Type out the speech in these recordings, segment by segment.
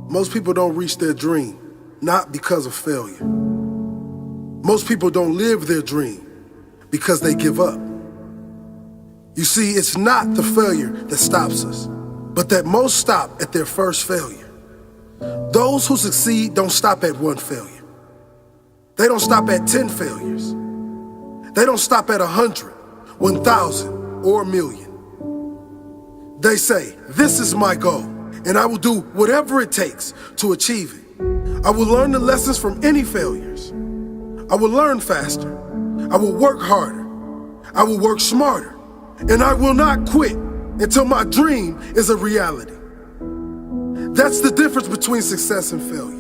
Most people don't reach their dream, not because of failure. Most people don't live their dream because they give up. You see, it's not the failure that stops us, but that most stop at their first failure. Those who succeed don't stop at one failure. They don't stop at 10 failures. They don't stop at 100, 1,000, or a million. They say, this is my goal, and I will do whatever it takes to achieve it. I will learn the lessons from any failures. I will learn faster. I will work harder. I will work smarter. And I will not quit until my dream is a reality. That's the difference between success and failure.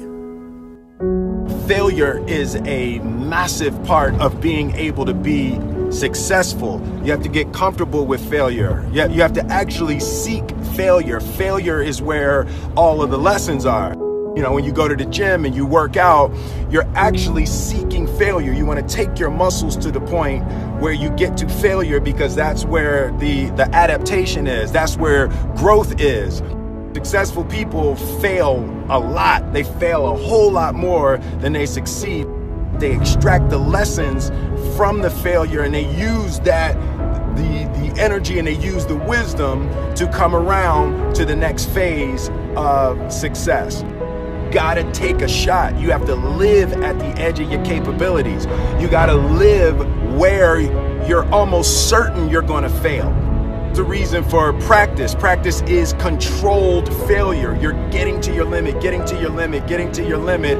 Failure is a massive part of being able to be successful. You have to get comfortable with failure. You have to actually seek failure. Failure is where all of the lessons are. You know, when you go to the gym and you work out, you're actually seeking failure. You want to take your muscles to the point where you get to failure, because that's where the adaptation is. That's where growth is. Successful people fail a lot. They fail a whole lot more than they succeed. They extract the lessons from the failure, and they use that, the energy, and they use the wisdom to come around to the next phase of success. Gotta take a shot. You have to live at the edge of your capabilities. You gotta live where you're almost certain you're gonna fail. The reason for practice. Practice is controlled failure. You're getting to your limit, getting to your limit, getting to your limit.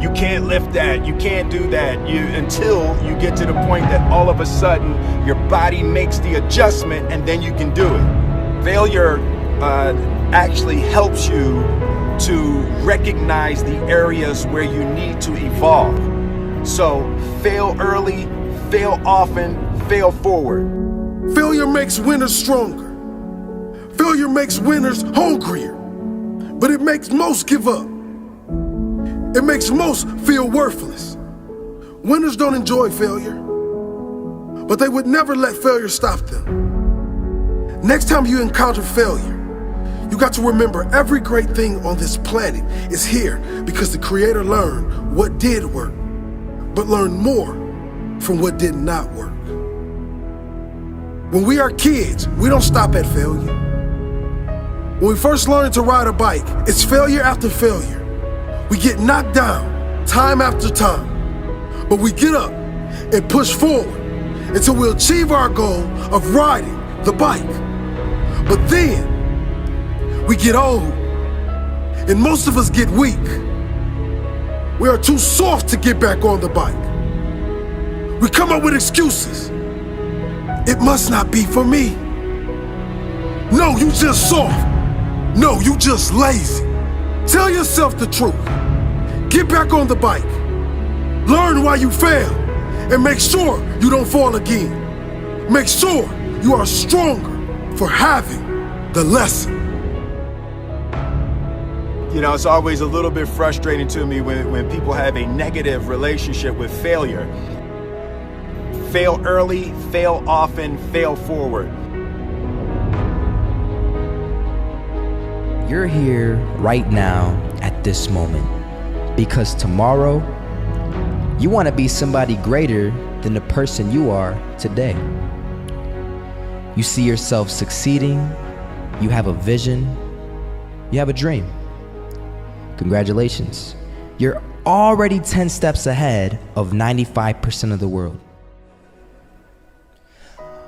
You can't lift that, you can't do that, until you get to the point that all of a sudden your body makes the adjustment, and then you can do it. Failure actually helps you to recognize the areas where you need to evolve. So fail early, fail often, fail forward. Failure makes winners stronger. Failure makes winners hungrier. But it makes most give up. It makes most feel worthless. Winners don't enjoy failure, but they would never let failure stop them. Next time you encounter failure, you got to remember every great thing on this planet is here because the Creator learned what did work, but learned more from what did not work. When we are kids, we don't stop at failure. When we first learn to ride a bike, it's failure after failure. We get knocked down time after time, but we get up and push forward until we achieve our goal of riding the bike. But then we get old, and most of us get weak. We are too soft to get back on the bike. We come up with excuses. It must not be for me. No, you just soft. No, you just lazy. Tell yourself the truth. Get back on the bike. Learn why you failed, and make sure you don't fall again. Make sure you are stronger for having the lesson. You know, it's always a little bit frustrating to me when people have a negative relationship with failure. Fail early, fail often, fail forward. You're here right now at this moment because tomorrow you want to be somebody greater than the person you are today. You see yourself succeeding, you have a vision, you have a dream. Congratulations. You're already 10 steps ahead of 95% of the world.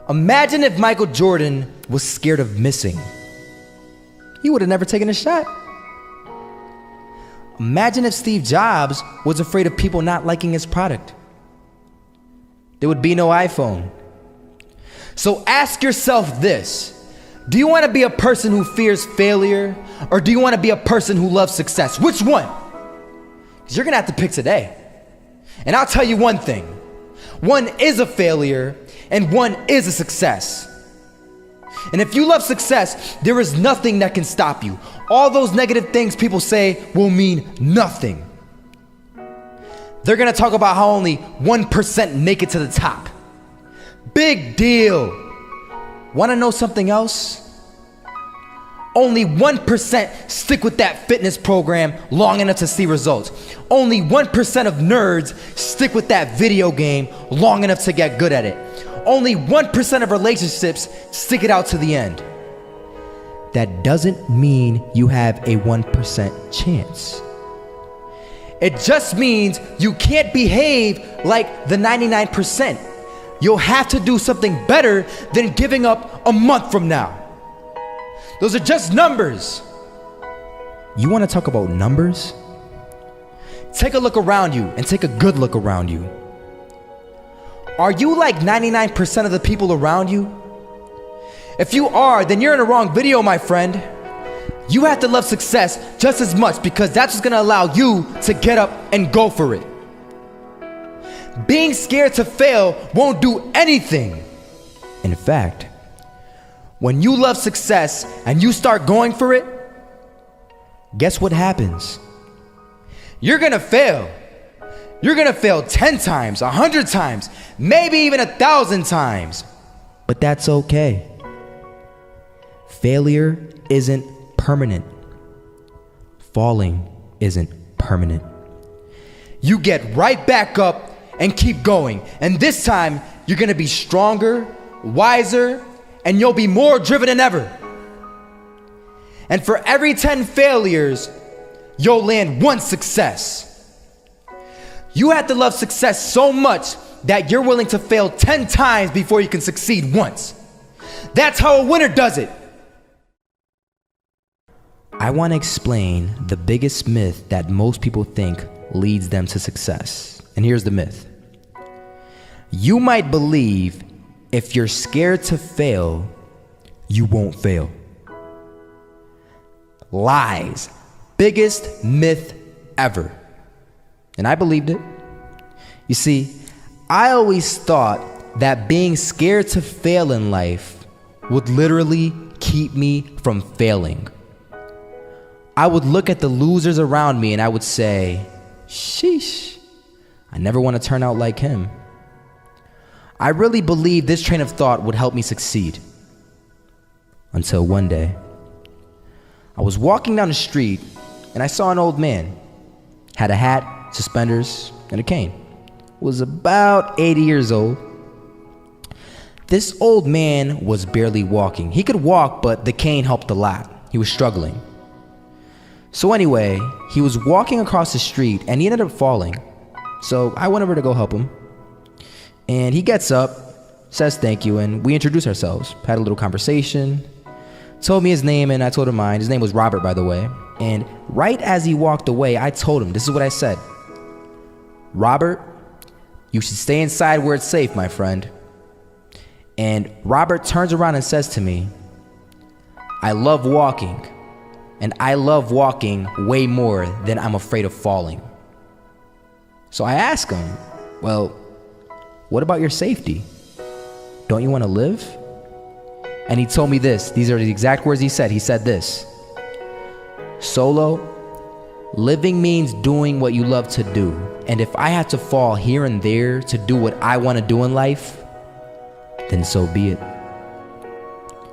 Imagine if Michael Jordan was scared of missing. He would have never taken a shot. Imagine if Steve Jobs was afraid of people not liking his product. There would be no iPhone. So ask yourself this. Do you want to be a person who fears failure, or do you want to be a person who loves success? Which one? Because you're going to have to pick today. And I'll tell you one thing. One is a failure, and one is a success. And if you love success, there is nothing that can stop you. All those negative things people say will mean nothing. They're going to talk about how only 1% make it to the top. Big deal. Want to know something else? Only 1% stick with that fitness program long enough to see results. Only 1% of nerds stick with that video game long enough to get good at it. Only 1% of relationships stick it out to the end. That doesn't mean you have a 1% chance. It just means you can't behave like the 99%. You'll have to do something better than giving up a month from now. Those are just numbers. You want to talk about numbers? Take a look around you and take a good look around you. Are you like 99% of the people around you? If you are, then you're in the wrong video, my friend. You have to love success just as much because that's what's gonna allow you to get up and go for it. Being scared to fail won't do anything. In fact, when you love success and you start going for it, guess what happens? You're gonna fail. You're gonna fail 10 times, 100 times, maybe even 1,000 times. But that's okay. Failure isn't permanent. Falling isn't permanent. You get right back up and keep going. And this time, you're gonna be stronger, wiser, and you'll be more driven than ever. And for every 10 failures, you'll land one success. You have to love success so much that you're willing to fail 10 times before you can succeed once. That's how a winner does it. I want to explain the biggest myth that most people think leads them to success. And here's the myth. You might believe if you're scared to fail, you won't fail. Lies. Biggest myth ever. And I believed it. You see, I always thought that being scared to fail in life would literally keep me from failing. I would look at the losers around me and I would say, sheesh, I never want to turn out like him. I really believed this train of thought would help me succeed. Until one day, I was walking down the street and I saw an old man. Had a hat, suspenders, and a cane. Was about 80 years old. This old man was barely walking. He could walk, but the cane helped a lot. He was struggling. So anyway, he was walking across the street and he ended up falling. So I went over to go help him. And he gets up, says thank you, and we introduced ourselves. Had a little conversation. Told me his name and I told him mine. His name was Robert, by the way. And right as he walked away, I told him, this is what I said. Robert, you should stay inside where it's safe, my friend. And Robert turns around and says to me, I love walking. And I love walking way more than I'm afraid of falling. So I ask him, well, what about your safety? Don't you want to live? And he told me this. These are the exact words he said. He said this. Solo, living means doing what you love to do. And if I have to fall here and there to do what I want to do in life, then so be it.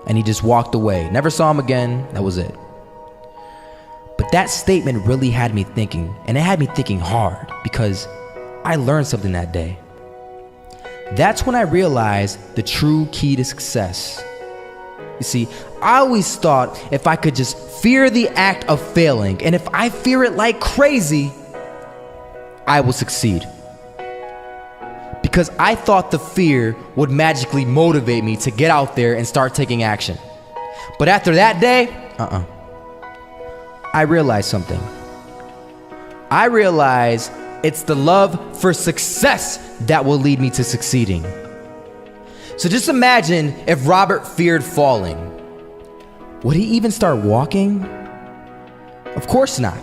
And he just walked away. Never saw him again. That was it. But that statement really had me thinking, and it had me thinking hard because I learned something that day. That's when I realized the true key to success. You see, I always thought if I could just fear the act of failing, and if I fear it like crazy, I will succeed. Because I thought the fear would magically motivate me to get out there and start taking action. But after that day, I realized something. I realized it's the love for success that will lead me to succeeding. So just imagine if Robert feared falling. Would he even start walking? Of course not.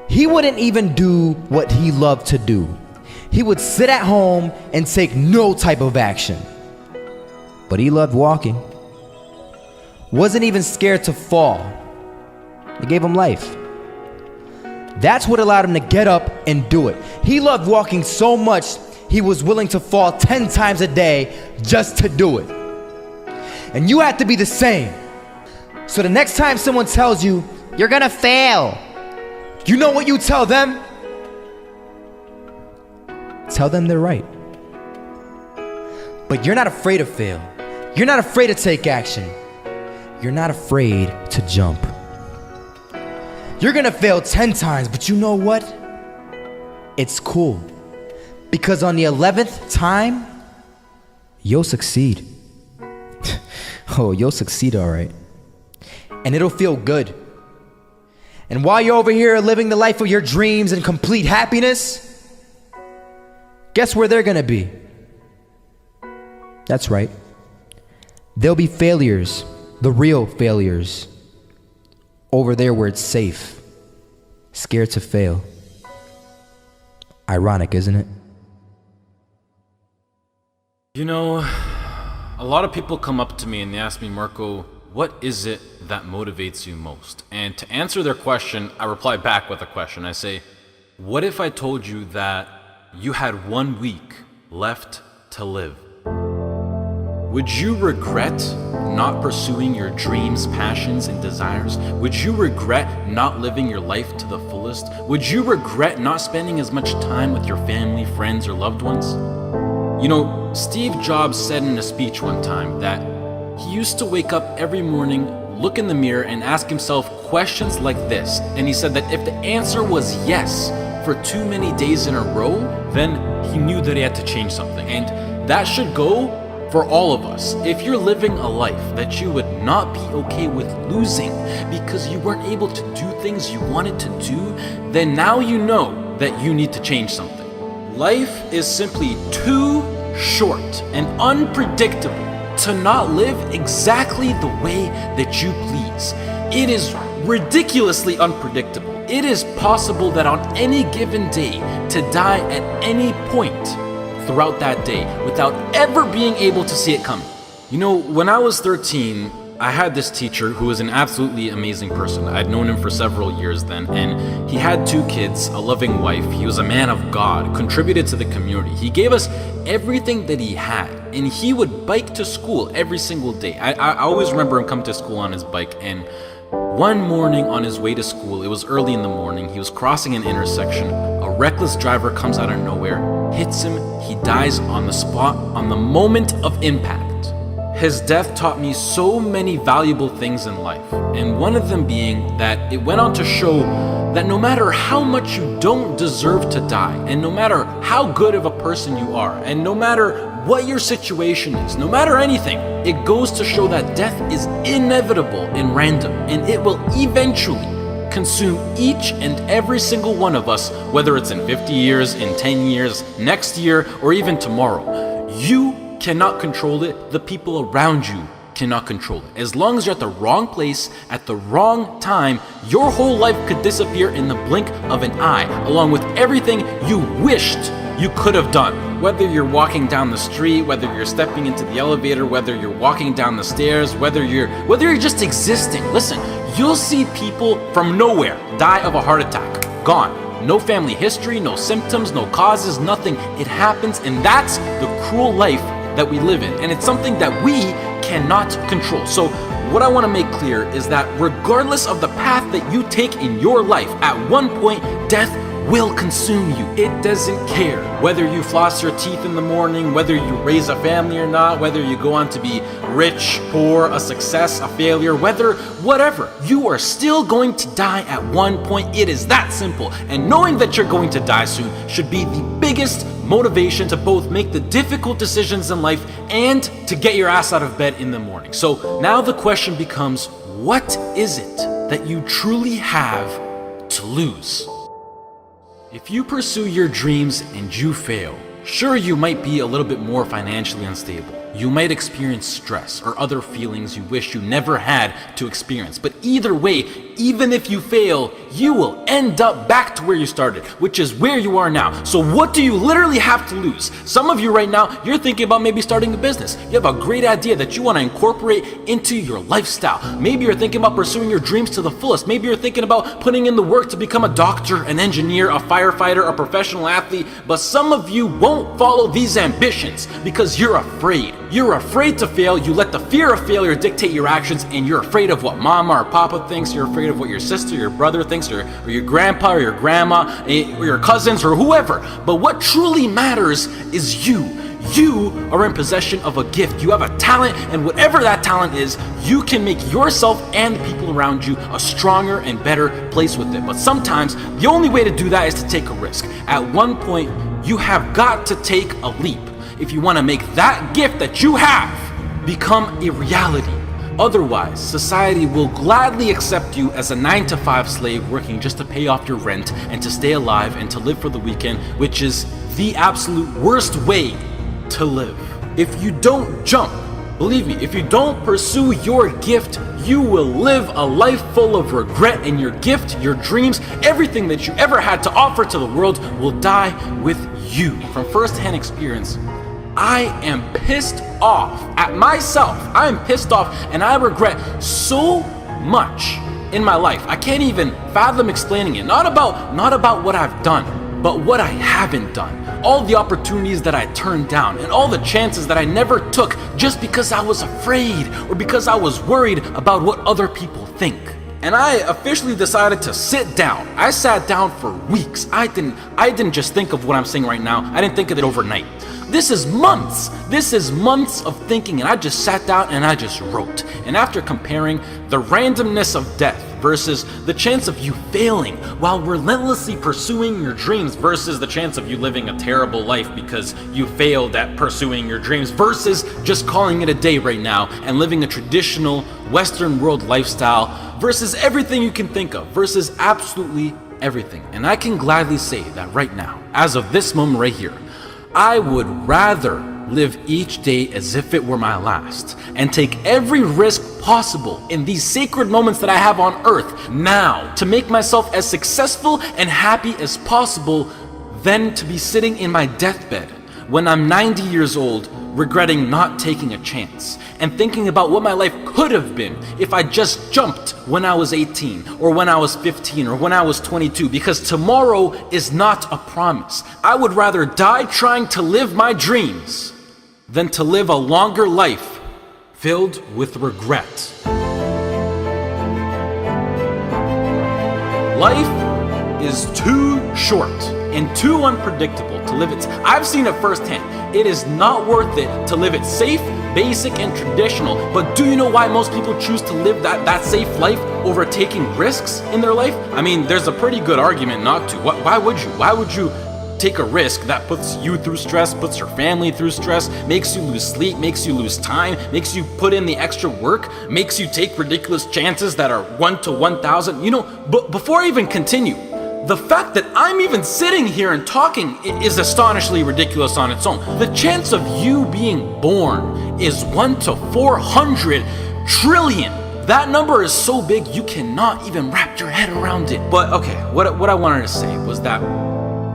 He wouldn't even do what he loved to do. He would sit at home and take no type of action. But he loved walking. Wasn't even scared to fall. It gave him life. That's what allowed him to get up and do it. He loved walking so much, he was willing to fall 10 times a day just to do it. And you have to be the same. So the next time someone tells you, you're gonna fail, you know what you tell them? Tell them they're right. But you're not afraid to fail. You're not afraid to take action. You're not afraid to jump. You're gonna fail 10 times, but you know what? It's cool. Because on the 11th time, you'll succeed. Oh, you'll succeed all right. And it'll feel good. And while you're over here living the life of your dreams and complete happiness, guess where they're gonna be? That's right. They'll be failures, the real failures. Over there where it's safe, scared to fail. Ironic, isn't it? You know, a lot of people come up to me and they ask me, Marco, what is it that motivates you most? And to answer their question, I reply back with a question. I say, what if I told you that you had 1 week left to live? Would you regret not pursuing your dreams, passions, and desires? Would you regret not living your life to the fullest? Would you regret not spending as much time with your family, friends, or loved ones? You know, Steve Jobs said in a speech one time that he used to wake up every morning, look in the mirror, and ask himself questions like this. And he said that if the answer was yes for too many days in a row, then he knew that he had to change something. And that should go for all of us. If you're living a life that you would not be okay with losing because you weren't able to do things you wanted to do, then now you know that you need to change something. Life is simply too short and unpredictable to not live exactly the way that you please. It is ridiculously unpredictable. It is possible that on any given day to die at any point throughout that day without ever being able to see it coming. You know, when I was 13, I had this teacher who was an absolutely amazing person. I'd known him for several years then, and he had 2 kids, a loving wife. He was a man of God, contributed to the community. He gave us everything that he had, and he would bike to school every single day. I always remember him come to school on his bike, and one morning on his way to school, it was early in the morning, he was crossing an intersection. A reckless driver comes out of nowhere, hits him, he dies on the spot, on the moment of impact. His death taught me so many valuable things in life, and one of them being that it went on to show that no matter how much you don't deserve to die, and no matter how good of a person you are, and no matter what your situation is, no matter anything, it goes to show that death is inevitable and random, and it will eventually consume each and every single one of us, whether it's in 50 years, in 10 years, next year, or even tomorrow. You cannot control it. The people around you cannot control it. As long as you're at the wrong place at the wrong time, your whole life could disappear in the blink of an eye, along with everything you wished you could have done. Whether you're walking down the street, whether you're stepping into the elevator, whether you're walking down the stairs, whether you're just existing. Listen, you'll see people from nowhere die of a heart attack. Gone. No family history, no symptoms, no causes, nothing. It happens, and that's the cruel life that we live in, and it's something that we cannot control. So what I want to make clear is that regardless of the path that you take in your life, at one point, death will consume you. It doesn't care whether you floss your teeth in the morning, whether you raise a family or not, whether you go on to be rich, poor, a success, a failure, whatever, you are still going to die at one point. It is that simple. And knowing that you're going to die soon should be the biggest motivation to both make the difficult decisions in life and to get your ass out of bed in the morning. So now the question becomes, what is it that you truly have to lose? If you pursue your dreams and you fail, sure, you might be a little bit more financially unstable. You might experience stress or other feelings you wish you never had to experience. But either way, even if you fail, you will end up back to where you started, which is where you are now. So what do you literally have to lose? Some of you right now, you're thinking about maybe starting a business. You have a great idea that you want to incorporate into your lifestyle. Maybe you're thinking about pursuing your dreams to the fullest. Maybe you're thinking about putting in the work to become a doctor, an engineer, a firefighter, a professional athlete. But some of you won't follow these ambitions because you're afraid. You're afraid to fail. You let the fear of failure dictate your actions, and you're afraid of what mama or papa thinks. You're afraid of what your sister, your brother thinks, or your grandpa or your grandma, or your cousins, or whoever. But what truly matters is you. You are in possession of a gift. You have a talent, and whatever that talent is, you can make yourself and the people around you a stronger and better place with it. But sometimes the only way to do that is to take a risk. At one point, you have got to take a leap if you want to make that gift that you have become a reality. Otherwise, society will gladly accept you as a 9-to-5 slave working just to pay off your rent and to stay alive and to live for the weekend, which is the absolute worst way to live. If you don't jump, believe me, if you don't pursue your gift, you will live a life full of regret, and your gift, your dreams, everything that you ever had to offer to the world will die with you. From first-hand experience, I am pissed off at myself. I am pissed off, and I regret so much in my life. I can't even fathom explaining it. Not about what I've done, but what I haven't done. All the opportunities that I turned down, and all the chances that I never took just because I was afraid or because I was worried about what other people think. And I officially decided to sit down. I sat down for weeks. I didn't just think of what I'm saying right now. I didn't think of it overnight. This is months. This is months of thinking, and I just sat down and I just wrote. And after comparing the randomness of death versus the chance of you failing while relentlessly pursuing your dreams versus the chance of you living a terrible life because you failed at pursuing your dreams versus just calling it a day right now and living a traditional Western world lifestyle versus everything you can think of versus absolutely everything. And I can gladly say that right now, as of this moment right here, I would rather live each day as if it were my last and take every risk possible in these sacred moments that I have on earth now to make myself as successful and happy as possible than to be sitting in my deathbed when I'm 90 years old regretting not taking a chance and thinking about what my life could have been if I just jumped when I was 18 or when I was 15 or when I was 22, because tomorrow is not a promise. I would rather die trying to live my dreams than to live a longer life filled with regret. Life is too short and too unpredictable to live it. I've seen it firsthand. It is not worth it to live it safe, basic, and traditional. But do you know why most people choose to live that safe life over taking risks in their life? I mean, there's a pretty good argument not to. Why would you? Why would you take a risk that puts you through stress, puts your family through stress, makes you lose sleep, makes you lose time, makes you put in the extra work, makes you take ridiculous chances that are 1 to 1,000? You know, but before I even continue, the fact that I'm even sitting here and talking is astonishingly ridiculous on its own. The chance of you being born is 1 to 400 trillion. That number is so big you cannot even wrap your head around it. But okay, what I wanted to say was that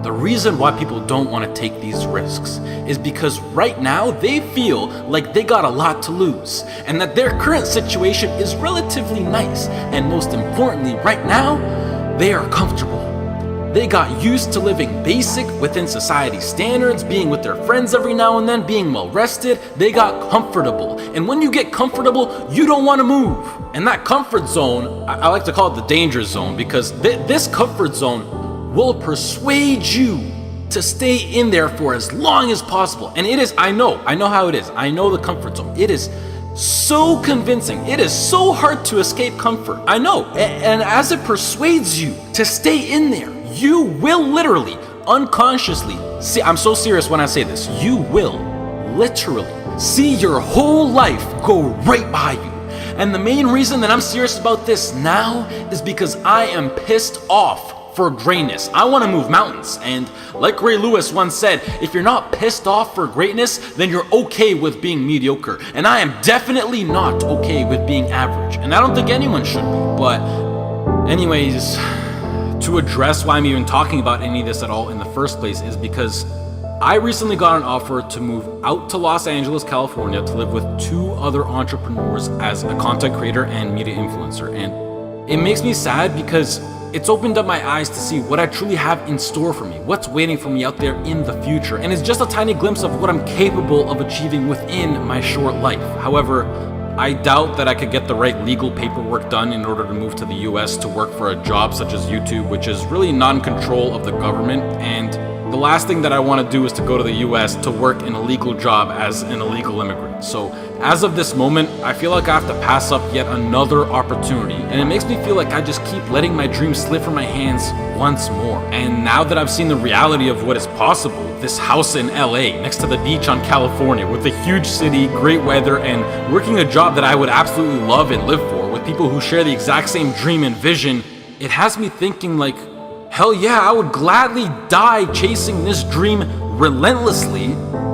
the reason why people don't want to take these risks is because right now they feel like they got a lot to lose and that their current situation is relatively nice. And most importantly, right now, they are comfortable. They got used to living basic within society standards, being with their friends every now and then, being well rested. They got comfortable. And when you get comfortable, you don't want to move. And that comfort zone, I like to call it the danger zone, because this comfort zone will persuade you to stay in there for as long as possible. And it is, I know how it is. I know the comfort zone. It is so convincing. It is so hard to escape comfort. I know. And as it persuades you to stay in there, you will literally, unconsciously, see, I'm so serious when I say this, you will literally see your whole life go right by you. And the main reason that I'm serious about this now is because I am pissed off for greatness. I want to move mountains. And like Ray Lewis once said, if you're not pissed off for greatness, then you're okay with being mediocre. And I am definitely not okay with being average. And I don't think anyone should be. But anyways, to address why I'm even talking about any of this at all in the first place is because I recently got an offer to move out to Los Angeles, California to live with 2 other entrepreneurs as a content creator and media influencer. And it makes me sad because it's opened up my eyes to see what I truly have in store for me, what's waiting for me out there in the future. And it's just a tiny glimpse of what I'm capable of achieving within my short life. However, I doubt that I could get the right legal paperwork done in order to move to the US to work for a job such as YouTube, which is really not in control of the government. And the last thing that I want to do is to go to the US to work in a legal job as an illegal immigrant. So as of this moment, I feel like I have to pass up yet another opportunity. And it makes me feel like I just keep letting my dreams slip from my hands once more. And now that I've seen the reality of what is possible, this house in LA next to the beach on California with a huge city, great weather, and working a job that I would absolutely love and live for with people who share the exact same dream and vision, it has me thinking like, hell yeah, I would gladly die chasing this dream relentlessly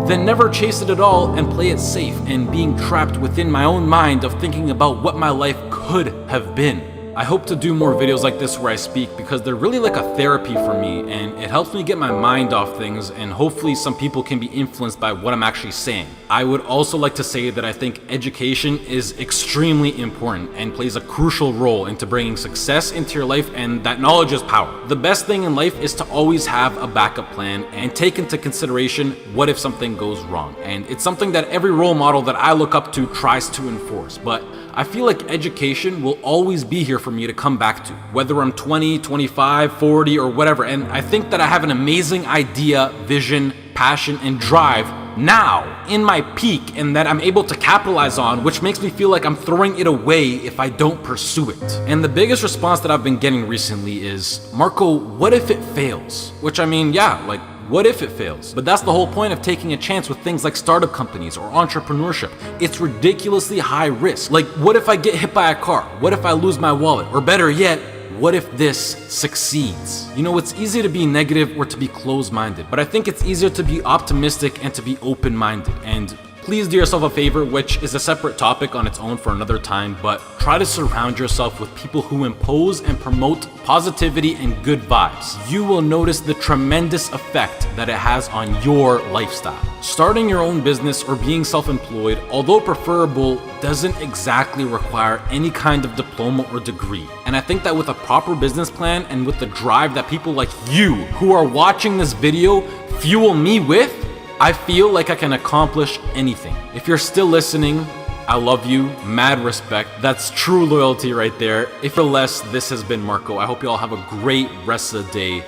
than never chase it at all and play it safe and being trapped within my own mind of thinking about what my life could have been. I hope to do more videos like this where I speak because they're really like a therapy for me and it helps me get my mind off things and hopefully some people can be influenced by what I'm actually saying. I would also like to say that I think education is extremely important and plays a crucial role into bringing success into your life, and that knowledge is power. The best thing in life is to always have a backup plan and take into consideration what if something goes wrong. And it's something that every role model that I look up to tries to enforce, but I feel like education will always be here for me to come back to, whether I'm 20, 25, 40, or whatever. And I think that I have an amazing idea, vision, passion, and drive now in my peak and that I'm able to capitalize on, which makes me feel like I'm throwing it away if I don't pursue it. And the biggest response that I've been getting recently is, Marco, what if it fails? Which I mean, yeah, like, what if it fails? But that's the whole point of taking a chance with things like startup companies or entrepreneurship. It's ridiculously high risk. Like, what if I get hit by a car? What if I lose my wallet? Or better yet, what if this succeeds? You know, it's easy to be negative or to be closed-minded, but I think it's easier to be optimistic and to be open-minded. And please do yourself a favor, which is a separate topic on its own for another time, but try to surround yourself with people who impose and promote positivity and good vibes. You will notice the tremendous effect that it has on your lifestyle. Starting your own business or being self-employed, although preferable, doesn't exactly require any kind of diploma or degree. And I think that with a proper business plan and with the drive that people like you who are watching this video fuel me with, I feel like I can accomplish anything. If you're still listening, I love you, mad respect. That's true loyalty right there. If you're less, this has been Marco. I hope you all have a great rest of the day,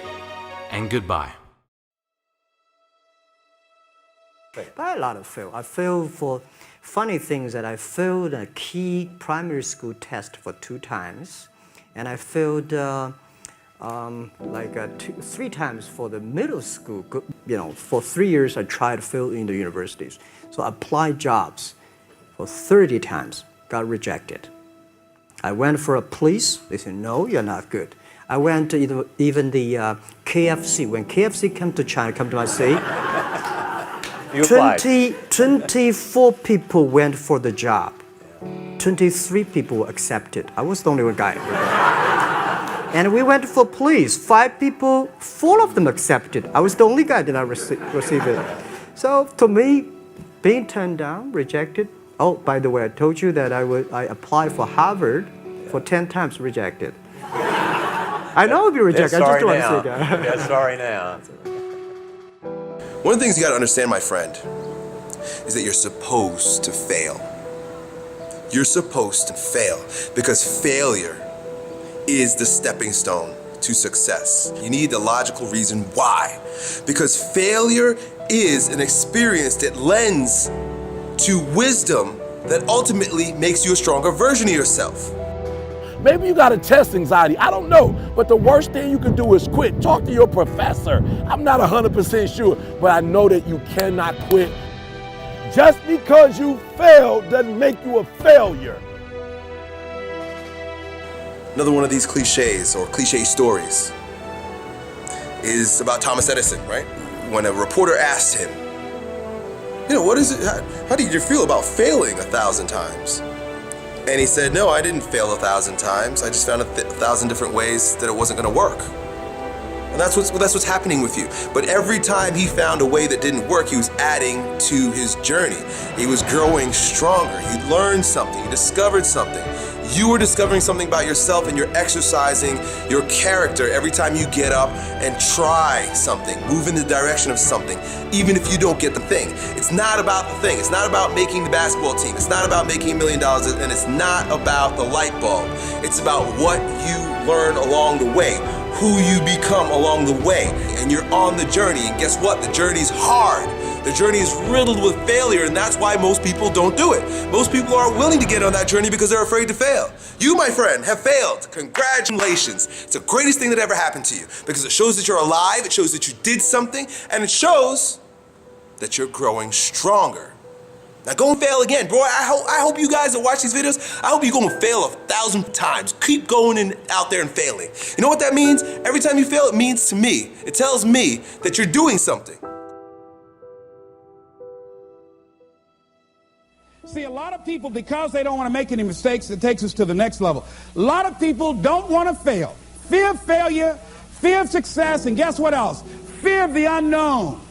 and goodbye. By a lot of fail. I failed for funny things that I failed a key primary school test for 2 times, and I failed 3 times for the middle school. You know, for 3 years I tried to fill in the universities. So I applied jobs for 30 times, got rejected. I went for a police, they said, no, you're not good. I went to even the KFC. When KFC came to China, come to my city, 24 people went for the job. 23 people were accepted. I was the only one guy. And we went for police. 5 people, 4 of them accepted. I was the only guy that did not receive it. So to me, being turned down, rejected. Oh, by the way, I told you that I applied for Harvard for 10 times, rejected. I know I'll be rejected. I just don't want to say that. Yeah, sorry now. One of the things you gotta understand, my friend, is that you're supposed to fail. You're supposed to fail because failure is the stepping stone to success. You need the logical reason why. Because failure is an experience that lends to wisdom that ultimately makes you a stronger version of yourself. Maybe you got a test anxiety, I don't know. But the worst thing you can do is quit. Talk to your professor. I'm not 100% sure, but I know that you cannot quit. Just because you failed doesn't make you a failure. Another one of these cliches or cliche stories is about Thomas Edison, right? When a reporter asked him, you know, what is it, how did you feel about failing 1,000 times? And he said, no, I didn't fail 1,000 times. I just found 1,000 different ways that it wasn't gonna work. And that's what's happening with you. But every time he found a way that didn't work, he was adding to his journey. He was growing stronger. He learned something. He discovered something. You are discovering something about yourself, and you're exercising your character every time you get up and try something, move in the direction of something, even if you don't get the thing. It's not about the thing. It's not about making the basketball team. It's not about making $1 million, and it's not about the light bulb. It's about what you learn along the way, who you become along the way, and you're on the journey. And guess what? The journey's hard. The journey is riddled with failure, and that's why most people don't do it. Most people aren't willing to get on that journey because they're afraid to fail. You, my friend, have failed. Congratulations. It's the greatest thing that ever happened to you because it shows that you're alive, it shows that you did something, and it shows that you're growing stronger. Now go and fail again. Bro, I hope you guys that watch these videos, I hope you go and fail 1,000 times. Keep going out there and failing. You know what that means? Every time you fail, it means to me, it tells me that you're doing something. See, a lot of people, because they don't want to make any mistakes, it takes us to the next level. A lot of people don't want to fail. Fear of failure, fear of success, and guess what else? Fear of the unknown.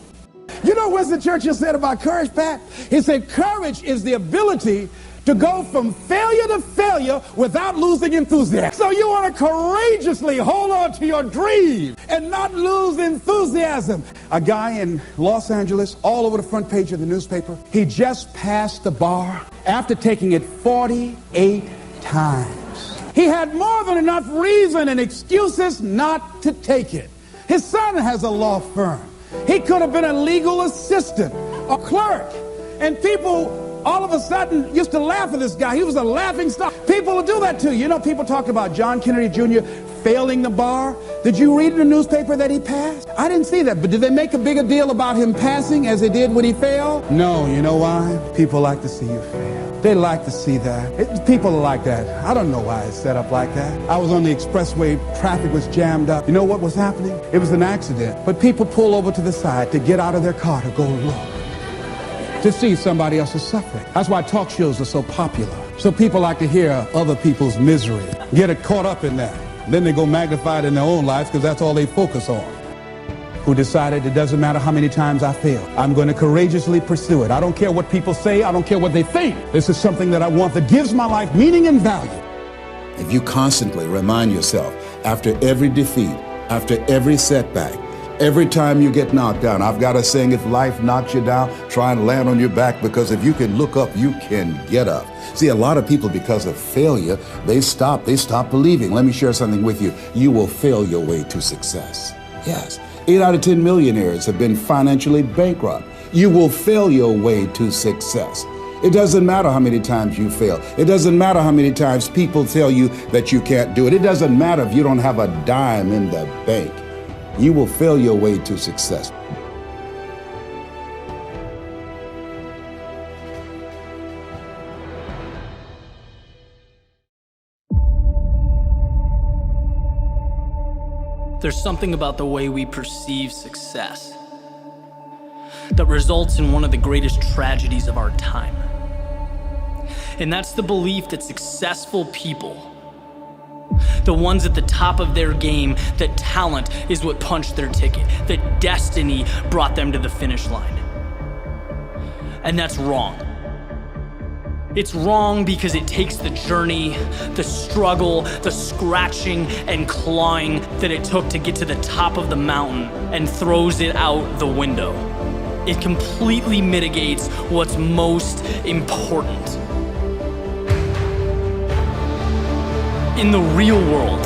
You know what Winston Churchill said about courage, Pat? He said, courage is the ability to go from failure to failure without losing enthusiasm. So you want to courageously hold on to your dream and not lose enthusiasm. A guy in Los Angeles, all over the front page of the newspaper, he just passed the bar after taking it 48 times. He had more than enough reason and excuses not to take it. His son has a law firm. He could have been a legal assistant, a clerk, and people all of a sudden used to laugh at this guy. He was a laughing stock. People will do that to you. You know, people talk about John Kennedy Jr. failing the bar. Did you read in the newspaper that he passed? I didn't see that, but did they make a bigger deal about him passing as they did when he failed? No, you know why? People like to see you fail. They like to see that. People are like that. I don't know why it's set up like that. I was on the expressway, traffic was jammed up. You know what was happening? It was an accident. But people pull over to the side to get out of their car to go look, to see somebody else's suffering. That's why talk shows are so popular. So people like to hear other people's misery, get it caught up in that. Then they go magnify it in their own lives because that's all they focus on. Who decided it doesn't matter how many times I fail. I'm going to courageously pursue it. I don't care what people say. I don't care what they think. This is something that I want that gives my life meaning and value. If you constantly remind yourself after every defeat, after every setback, every time you get knocked down, I've got a saying, if life knocks you down, try and land on your back, because if you can look up, you can get up. See, a lot of people, because of failure, they stop believing. Let me share something with you. You will fail your way to success. Yes, 8 out of 10 millionaires have been financially bankrupt. You will fail your way to success. It doesn't matter how many times you fail. It doesn't matter how many times people tell you that you can't do it. It doesn't matter if you don't have a dime in the bank. You will fail your way to success. There's something about the way we perceive success that results in one of the greatest tragedies of our time. And that's the belief that successful people, the ones at the top of their game, that talent is what punched their ticket, that destiny brought them to the finish line. And that's wrong. It's wrong because it takes the journey, the struggle, the scratching and clawing that it took to get to the top of the mountain and throws it out the window. It completely mitigates what's most important. In the real world,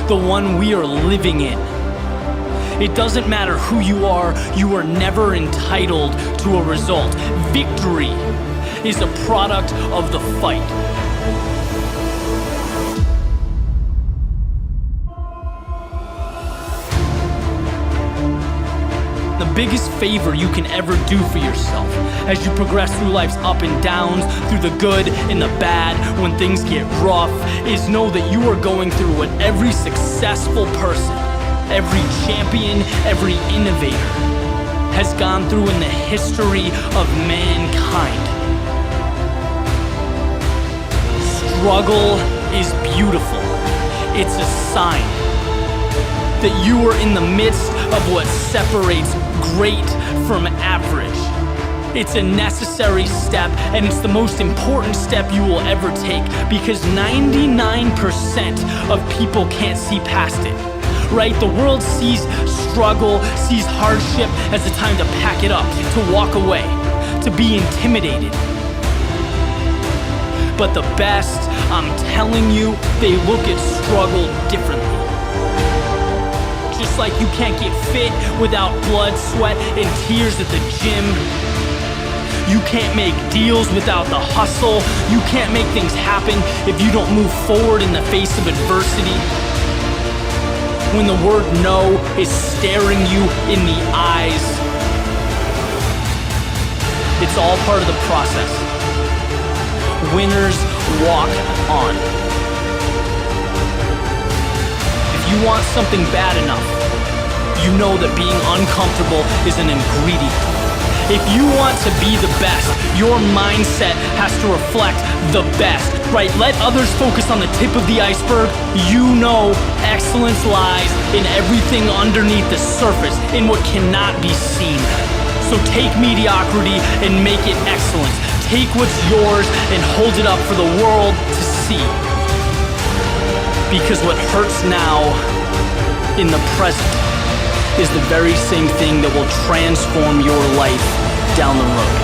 the one we are living in, it doesn't matter who you are never entitled to a result. Victory is a product of the fight. The biggest favor you can ever do for yourself as you progress through life's up and downs, through the good and the bad, when things get rough, is know that you are going through what every successful person, every champion, every innovator has gone through in the history of mankind. Struggle is beautiful. It's a sign. that you are in the midst of what separates great from average. It's a necessary step, and it's the most important step you will ever take, because 99% of people can't see past it. Right? The world sees struggle, sees hardship as a time to pack it up, to walk away, to be intimidated. But the best, I'm telling you, they look at struggle differently. Just like you can't get fit without blood, sweat, and tears at the gym. You can't make deals without the hustle. You can't make things happen if you don't move forward in the face of adversity. When the word no is staring you in the eyes, it's all part of the process. Winners walk on. If you want something bad enough, you know that being uncomfortable is an ingredient. If you want to be the best, your mindset has to reflect the best, right? Let others focus on the tip of the iceberg. You know excellence lies in everything underneath the surface, in what cannot be seen. So take mediocrity and make it excellence. Take what's yours and hold it up for the world to see. Because what hurts now in the present is the very same thing that will transform your life down the road.